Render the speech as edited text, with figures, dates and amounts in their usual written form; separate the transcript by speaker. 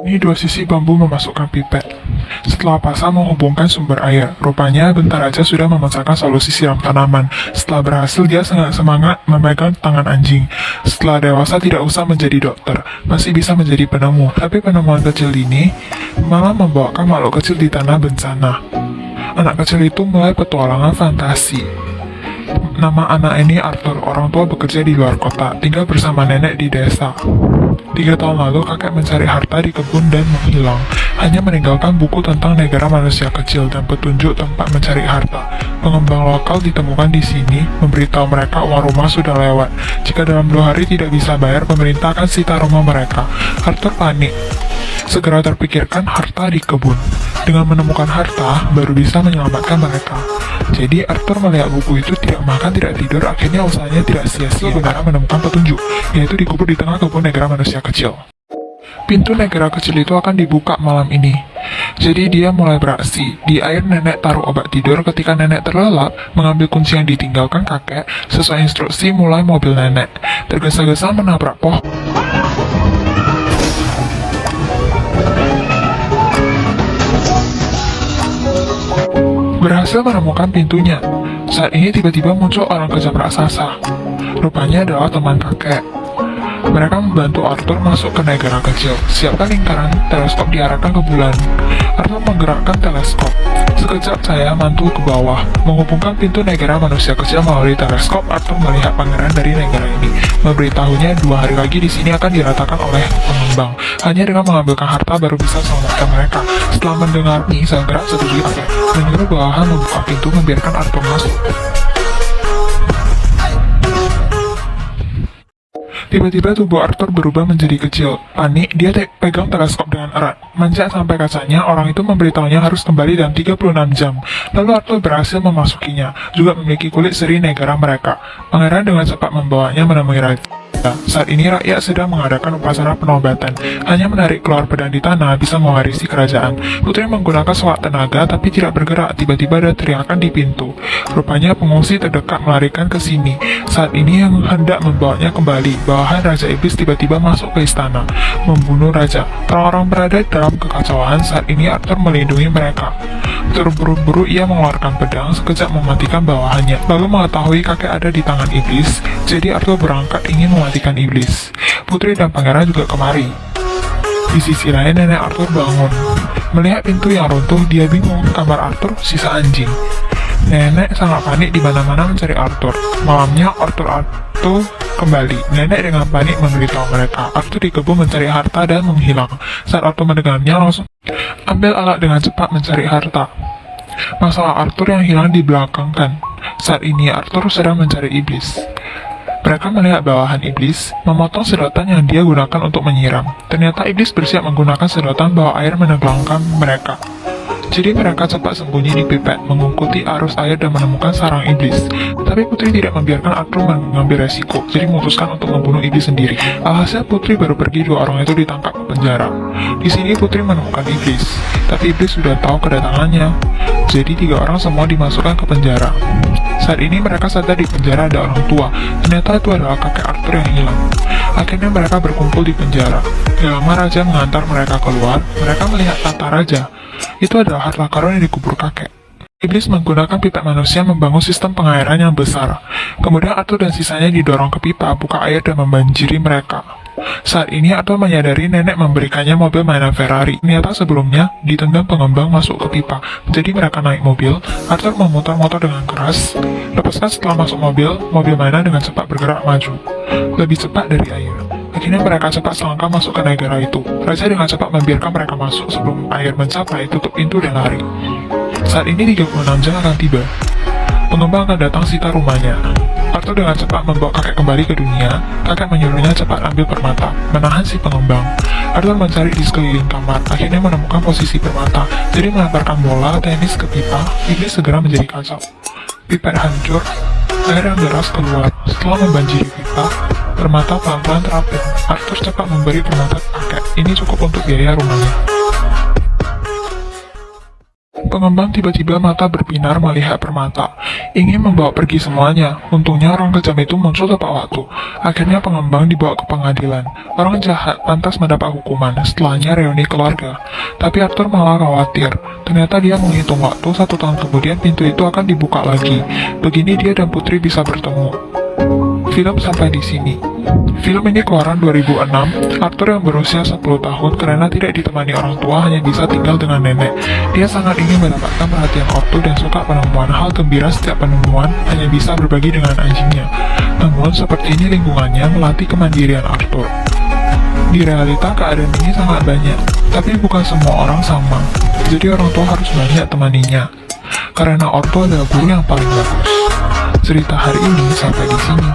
Speaker 1: Ini dua sisi bambu memasukkan pipet. Setelah pasang menghubungkan sumber air, rupanya bentar aja sudah memecahkan solusi siram tanaman. Setelah berhasil, dia sangat semangat memegang tangan anjing. Setelah dewasa tidak usah menjadi dokter, masih bisa menjadi penemu. Tapi penemuan kecil ini malah membawakan makhluk kecil di tanah bencana. Anak kecil itu mulai petualangan fantasi. Nama anak ini Arthur. Orang tua bekerja di luar kota, tinggal bersama nenek di desa. 3 tahun lalu kakek mencari harta di kebun dan menghilang. Hanya meninggalkan buku tentang negara manusia kecil dan petunjuk tempat mencari harta. Pengembang lokal ditemukan di sini, memberitahu mereka uang rumah sudah lewat. Jika dalam 2 hari tidak bisa bayar, pemerintah akan sita rumah mereka. Arthur panik. Segera terpikirkan harta di kebun. Dengan menemukan harta, baru bisa menyelamatkan mereka. Jadi Arthur melihat buku itu, tidak makan, tidak tidur, akhirnya usahanya tidak sia-sia karena menemukan petunjuk, yaitu dikubur di tengah kebun negara manusia kecil. Pintu negara kecil itu akan dibuka malam ini. Jadi dia mulai beraksi. Di air nenek taruh obat tidur. Ketika nenek terlelap, mengambil kunci yang ditinggalkan kakek, sesuai instruksi mulai mobil nenek. Tergesa-gesa menabrak pohon. Berhasil menemukan pintunya. Saat ini tiba-tiba muncul orang kejam raksasa. Rupanya adalah teman kakek. Mereka membantu Arthur masuk ke negara kecil. Siapkan lingkaran teleskop diarahkan ke bulan. Arthur menggerakkan teleskop. Sekejap cahaya mantul ke bawah, menghubungkan pintu negara manusia kecil melalui teleskop. Arthur melihat pangeran dari negara ini. Memberitahunya 2 hari lagi di sini akan diratakan oleh pengembang. Hanya dengan mengambilkan harta baru bisa selamatkan mereka. Setelah mendengar ini, sang gerak setuju kakek, menyuruh bawahan membuka pintu membiarkan Arthur masuk. Tiba-tiba tubuh Arthur berubah menjadi kecil. Panik, dia pegang teleskop dengan erat. Manjat sampai kacanya, orang itu memberitahunya harus kembali dalam 36 jam. Lalu Arthur berhasil memasukinya, juga memiliki kulit seri negara mereka. Pangeran dengan cepat membawanya menemui raja. Saat ini rakyat sedang mengadakan upacara penobatan. Hanya menarik keluar pedang di tanah bisa mewarisi kerajaan. Putri menggunakan sewak tenaga tapi tidak bergerak. Tiba-tiba ada teriakan di pintu. Rupanya pengungsi terdekat melarikan ke sini. Saat ini yang hendak membawanya kembali. Bawahan Raja Iblis tiba-tiba masuk ke istana, membunuh raja. Orang-orang berada dalam kekacauan. Saat ini Arthur melindungi mereka. Terburu-buru ia mengeluarkan pedang, sekejap mematikan bawahannya. Lalu mengetahui kakek ada di tangan iblis, jadi Arthur berangkat ingin mematikan iblis. Putri dan pangeran juga kemari. Di sisi lain nenek Arthur bangun. Melihat pintu yang runtuh, dia bingung. Kamar Arthur sisa anjing. Nenek sangat panik di mana-mana mencari Arthur. Malamnya Arthur kembali. Nenek dengan panik memberitahu mereka Arthur di kebun mencari harta dan menghilang. Saat Arthur mendengarnya, langsung ambil alat dengan cepat mencari harta. Masalah Arthur yang hilang dibelakangkan. Saat ini Arthur sedang mencari iblis. Mereka melihat bawahan iblis memotong sedotan yang dia gunakan untuk menyiram. Ternyata iblis bersiap menggunakan sedotan bawa air menenggelamkan mereka. Jadi mereka cepat sembunyi di pipet, mengikuti arus air dan menemukan sarang iblis. Tapi Putri tidak membiarkan Arthur mengambil resiko, jadi memutuskan untuk membunuh iblis sendiri. Alhasil Putri baru pergi, 2 orang itu ditangkap ke penjara. Di sini Putri menemukan iblis, tapi iblis sudah tahu kedatangannya. Jadi 3 orang semua dimasukkan ke penjara. Saat ini mereka sadar di penjara ada orang tua. Ternyata itu adalah kakek Arthur yang hilang. Akhirnya mereka berkumpul di penjara. Gak lama raja mengantar mereka keluar. Mereka melihat tata raja. Itu adalah harta karun yang dikubur kakek. Iblis menggunakan pipa manusia membangun sistem pengairan yang besar. Kemudian Arthur dan sisanya didorong ke pipa, buka air dan membanjiri mereka. Saat ini Arthur menyadari nenek memberikannya mobil mainan Ferrari. Ternyata sebelumnya ditendang pengembang masuk ke pipa. Jadi mereka naik mobil. Arthur memutar motor dengan keras. Lepaskan setelah masuk mobil, mobil mainan dengan cepat bergerak maju. Lebih cepat dari air. Akhirnya mereka cepat selangkah masuk ke negara itu. Raja dengan cepat membiarkan mereka masuk sebelum air mencapai, tutup pintu dan lari. Saat ini 36 jam akan tiba. Pengembang akan datang sita rumahnya. Arthur dengan cepat membawa kakek kembali ke dunia. Kakek menyuruhnya cepat ambil permata, menahan si pengembang. Arthur mencari di sekeliling kamar, akhirnya menemukan posisi permata. Jadi melemparkan bola tenis ke pipa, iblis segera menjadi kacau. Pipet hancur, air yang deras keluar. Setelah membanjiri pipa, permata pelan-pelan terapung. Arthur cepat memberi permata ke kakek. Ini cukup untuk biaya rumahnya. Pengembang tiba-tiba mata berbinar melihat permata. ingin membawa pergi semuanya. Untungnya orang kejam itu muncul tepat waktu. Akhirnya pengembang dibawa ke pengadilan. Orang jahat pantas mendapat hukuman, setelahnya reuni keluarga. Tapi Arthur malah khawatir. Ternyata dia menghitung waktu, 1 tahun kemudian pintu itu akan dibuka lagi. Begini dia dan Putri bisa bertemu. Film sampai di sini. Film ini keluaran 2006. Arthur yang berusia 10 tahun karena tidak ditemani orang tua hanya bisa tinggal dengan nenek. Dia sangat ingin mendapatkan perhatian ortu dan suka penemuan. Hal gembira setiap penemuan hanya bisa berbagi dengan anjingnya. Namun seperti ini lingkungannya melatih kemandirian Arthur. Di realita keadaan ini sangat banyak, tapi bukan semua orang sama. Jadi orang tua harus banyak temaninya. Karena ortu adalah guru yang paling bagus. Cerita hari ini sampai di sini.